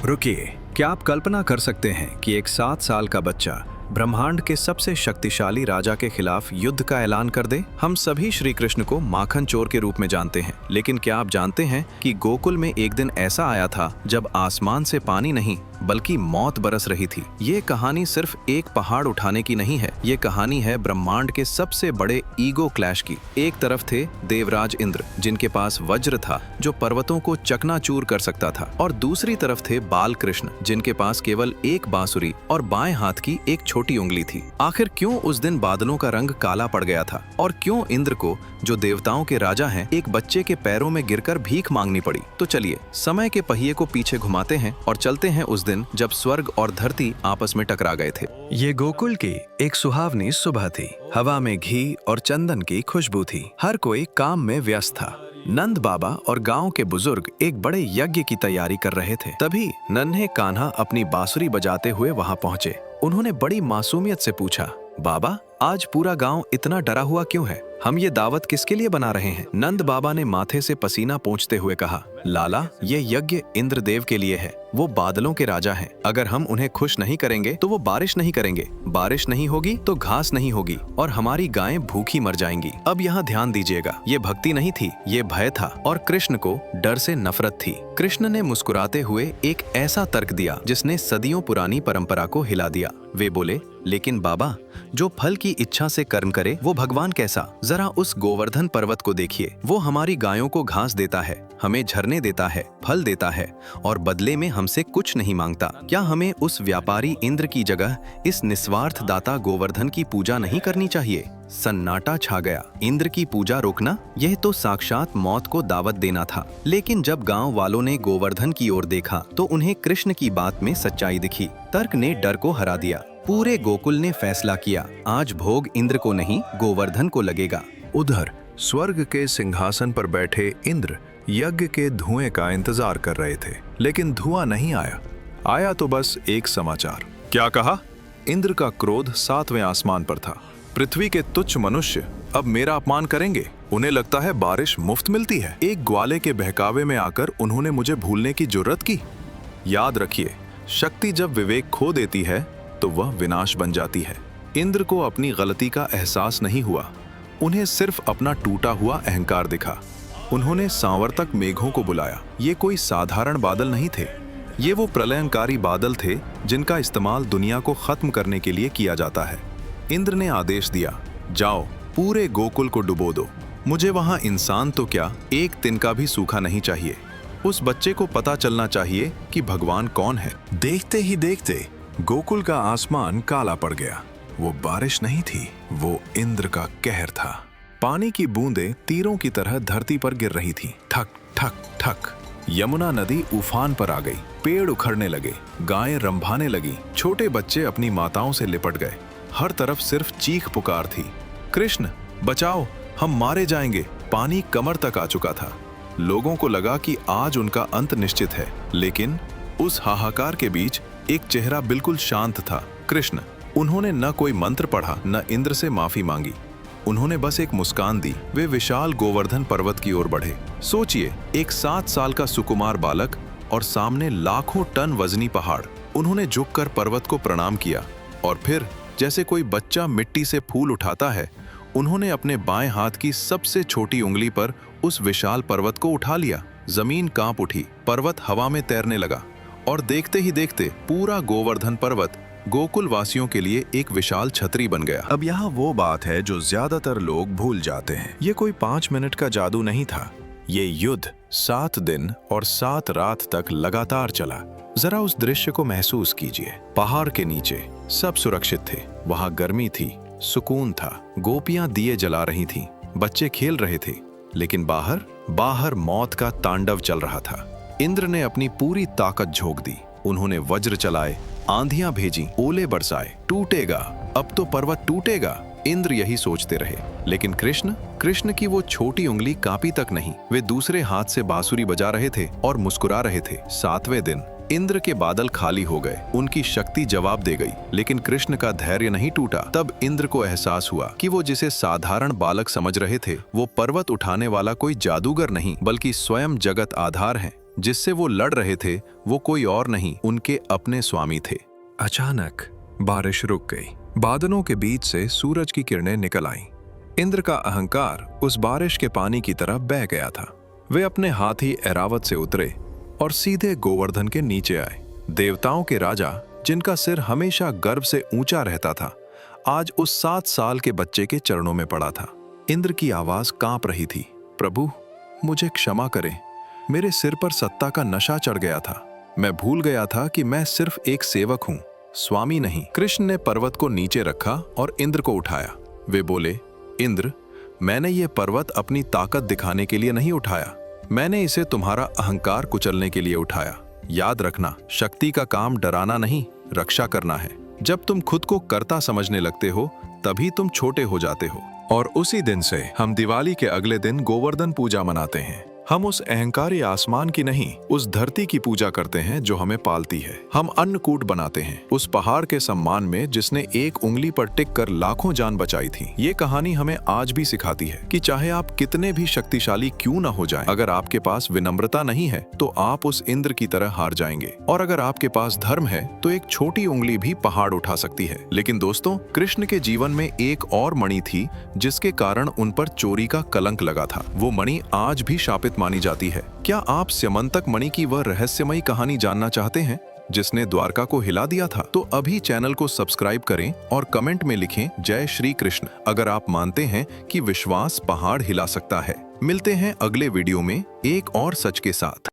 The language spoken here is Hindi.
रुकिए, क्या आप कल्पना कर सकते हैं कि एक 7 साल का बच्चा ब्रह्मांड के सबसे शक्तिशाली राजा के खिलाफ युद्ध का ऐलान कर दे? हम सभी श्री कृष्ण को माखन चोर के रूप में जानते हैं, लेकिन क्या आप जानते हैं कि गोकुल में एक दिन ऐसा आया था जब आसमान से पानी नहीं बल्कि मौत बरस रही थी। ये कहानी सिर्फ एक पहाड़ उठाने की नहीं है, ये कहानी है ब्रह्मांड के सबसे बड़े ईगो क्लैश की। एक तरफ थे देवराज इंद्र, जिनके पास वज्र था जो पर्वतों को चकनाचूर कर सकता था, और दूसरी तरफ थे बाल कृष्ण, जिनके पास केवल एक बांसुरी और बाएं हाथ की एक छोटी उंगली थी। आखिर क्यों उस दिन बादलों का रंग काला पड़ गया था, और क्यों इंद्र को, जो देवताओं के राजा हैं, एक बच्चे के पैरों में गिरकर भीख मांगनी पड़ी? तो चलिए समय के पहिए को पीछे घुमाते हैं और चलते हैं उस दिन जब स्वर्ग और धरती आपस में टकरा गए थे। ये गोकुल की एक सुहावनी सुबह थी। हवा में घी और चंदन की खुशबू थी। हर कोई काम में व्यस्त था। नंद बाबा और गांव के बुजुर्ग एक बड़े यज्ञ की तैयारी कर रहे थे। तभी नन्हे कान्हा अपनी बांसुरी बजाते हुए वहां पहुंचे। उन्होंने बड़ी मासूमियत से पूछा, बाबा, आज पूरा गांव इतना डरा हुआ क्यों है? हम ये दावत किसके लिए बना रहे हैं? नंद बाबा ने माथे से पसीना पोंछते हुए कहा, लाला, ये यज्ञ इंद्रदेव के लिए है। वो बादलों के राजा हैं। अगर हम उन्हें खुश नहीं करेंगे तो वो बारिश नहीं करेंगे। बारिश नहीं होगी तो घास नहीं होगी और हमारी गायें भूखी मर जाएंगी। अब यहाँ ध्यान दीजिएगा, ये भक्ति नहीं थी, ये भय था, और कृष्ण को डर से नफरत थी। कृष्ण ने मुस्कुराते हुए एक ऐसा तर्क दिया जिसने सदियों पुरानी परंपरा को हिला दिया। वे बोले, लेकिन बाबा, जो फल की इच्छा से कर्म करे वो भगवान कैसा? जरा उस गोवर्धन पर्वत को देखिए। वो हमारी गायों को घास देता है, हमें झरने देता है, फल देता है, और बदले में हमसे कुछ नहीं मांगता। क्या हमें उस व्यापारी इंद्र की जगह इस निस्वार्थ दाता गोवर्धन की पूजा नहीं करनी चाहिए? सन्नाटा छा गया। इंद्र की पूजा रोकना, यह तो साक्षात मौत को दावत देना था। लेकिन जब गांव वालों ने गोवर्धन की ओर देखा तो उन्हें कृष्ण की बात में सच्चाई दिखी। तर्क ने डर को हरा दिया। पूरे गोकुल ने फैसला किया, आज भोग इंद्र को नहीं, गोवर्धन को लगेगा। उधर स्वर्ग के सिंहासन पर बैठे इंद्र यज्ञ के धुएं का इंतजार कर रहे थे, लेकिन धुआं नहीं आया। आया तो बस एक समाचार। क्या कहा? इंद्र का क्रोध 7वें आसमान पर था। पृथ्वी के तुच्छ मनुष्य अब मेरा अपमान करेंगे। उन्हें लगता है बारिश मुफ्त मिलती है। एक ग्वाले के बहकावे में आकर उन्होंने मुझे भूलने की जुर्रत की। याद रखिए, शक्ति जब विवेक खो देती है तो वह विनाश बन जाती है। इंद्र को अपनी गलती का एहसास नहीं हुआ। उन्हें सिर्फ अपना टूटा हुआ अहंकार दिखा। उन्होंने सांवर्तक मेघों को बुलाया। ये कोई साधारण बादल नहीं थे, ये वो प्रलयंकारी बादल थे जिनका इस्तेमाल दुनिया को खत्म करने के लिए किया जाता है। इंद्र ने आदेश दिया, जाओ पूरे गोकुल को डुबो दो। मुझे वहां इंसान तो क्या, एक तिनका भी सूखा नहीं चाहिए। उस बच्चे को पता चलना चाहिए कि भगवान कौन है। देखते ही देखते गोकुल का आसमान काला पड़ गया। वो बारिश नहीं थी, वो इंद्र का कहर था। पानी की बूंदें तीरों की तरह धरती पर गिर रही थीं। ठक ठक ठक। यमुना नदी उफान पर आ गई। पेड़ उखड़ने लगे, गायें रंभाने लगी, छोटे बच्चे अपनी माताओं से लिपट गए। हर तरफ सिर्फ चीख पुकार थी, कृष्ण बचाओ, हम मारे जाएंगे। पानी कमर तक आ चुका था। लोगों को लगा कि आज उनका अंत निश्चित है, लेकिन उस हाहाकार के बीच एक चेहरा बिल्कुल शांत था, कृष्ण। उन्होंने न कोई मंत्र पढ़ा, न इंद्र से माफी मांगी। उन्होंने बस एक मुस्कान दी। वे विशाल गोवर्धन पर्वत की ओर बढ़े। सोचिए, एक 7 साल का सुकुमार बालक और सामने लाखों टन वजनी पहाड़। उन्होंने झुककर पर्वत को प्रणाम किया और फिर जैसे कोई बच्चा मिट्टी से फूल उठाता है, उन्होंने अपने बाएं हाथ की सबसे छोटी उंगली पर उस विशाल पर्वत को उठा लिया। जमीन कांप उठी, पर्वत हवा में तैरने लगा, और देखते ही देखते पूरा गोवर्धन पर्वत गोकुल वासियों के लिए एक विशाल छतरी बन गया। अब यहाँ वो बात है जो ज्यादातर लोग भूल जाते हैं। ये कोई 5 मिनट का जादू नहीं था। ये युद्ध 7 दिन और 7 रात तक लगातार चला। जरा उस दृश्य को महसूस कीजिए। पहाड़ के नीचे सब सुरक्षित थे। वहाँ गर्मी थी, सुकून था, गोपियां दिए जला रही थीं, बच्चे खेल रहे थे। लेकिन बाहर मौत का तांडव चल रहा था। इंद्र ने अपनी पूरी ताकत झोंक दी। उन्होंने वज्र चलाए, आंधियां भेजी, ओले बरसाए। टूटेगा, अब तो पर्वत टूटेगा। इंद्र यही सोचते रहे। लेकिन कृष्ण की वो छोटी उंगली कांपी तक नहीं। वे दूसरे हाथ से बांसुरी बजा रहे थे और मुस्कुरा रहे थे। 7वें दिन इंद्र के बादल खाली हो गए। उनकी शक्ति जवाब दे गई, लेकिन कृष्ण का धैर्य नहीं टूटा। तब इंद्र को एहसास हुआ कि वो जिसे साधारण बालक समझ रहे थे, वो पर्वत उठाने वाला कोई जादूगर नहीं, बल्कि स्वयं जगत आधार है। जिससे वो लड़ रहे थे वो कोई और नहीं, उनके अपने स्वामी थे। अचानक बारिश रुक गई। बादलों के बीच से सूरज की किरणें निकल आईं। इंद्र का अहंकार उस बारिश के पानी की तरह बह गया था। वे अपने हाथी ऐरावत से उतरे और सीधे गोवर्धन के नीचे आए। देवताओं के राजा, जिनका सिर हमेशा गर्व से ऊंचा रहता था, आज उस 7 साल के बच्चे के चरणों में पड़ा था। इंद्र की आवाज कांप रही थी, प्रभु मुझे क्षमा करें, मेरे सिर पर सत्ता का नशा चढ़ गया था। मैं भूल गया था कि मैं सिर्फ एक सेवक हूँ, स्वामी नहीं। कृष्ण ने पर्वत को नीचे रखा और इंद्र को उठाया। वे बोले, इंद्र, मैंने ये पर्वत अपनी ताकत दिखाने के लिए नहीं उठाया, मैंने इसे तुम्हारा अहंकार कुचलने के लिए उठाया। याद रखना, शक्ति का काम डराना नहीं, रक्षा करना है। जब तुम खुद को कर्ता समझने लगते हो तभी तुम छोटे हो जाते हो। और उसी दिन से हम दिवाली के अगले दिन गोवर्धन पूजा मनाते हैं। हम उस अहंकारी आसमान की नहीं, उस धरती की पूजा करते हैं जो हमें पालती है। हम अन्नकूट बनाते हैं उस पहाड़ के सम्मान में जिसने एक उंगली पर टिक कर लाखों जान बचाई थी। ये कहानी हमें आज भी सिखाती है कि चाहे आप कितने भी शक्तिशाली क्यों न हो जाएं, अगर आपके पास विनम्रता नहीं है तो आप उस इंद्र की तरह हार जाएंगे। और अगर आपके पास धर्म है तो एक छोटी उंगली भी पहाड़ उठा सकती है। लेकिन दोस्तों, कृष्ण के जीवन में एक और मणि थी जिसके कारण उन पर चोरी का कलंक लगा था। वो मणि आज भी शापित मानी जाती है। क्या आप स्यमंतक मणि की वह रहस्यमयी कहानी जानना चाहते हैं जिसने द्वारका को हिला दिया था? तो अभी चैनल को सब्सक्राइब करें और कमेंट में लिखें जय श्री कृष्ण अगर आप मानते हैं कि विश्वास पहाड़ हिला सकता है। मिलते हैं अगले वीडियो में एक और सच के साथ।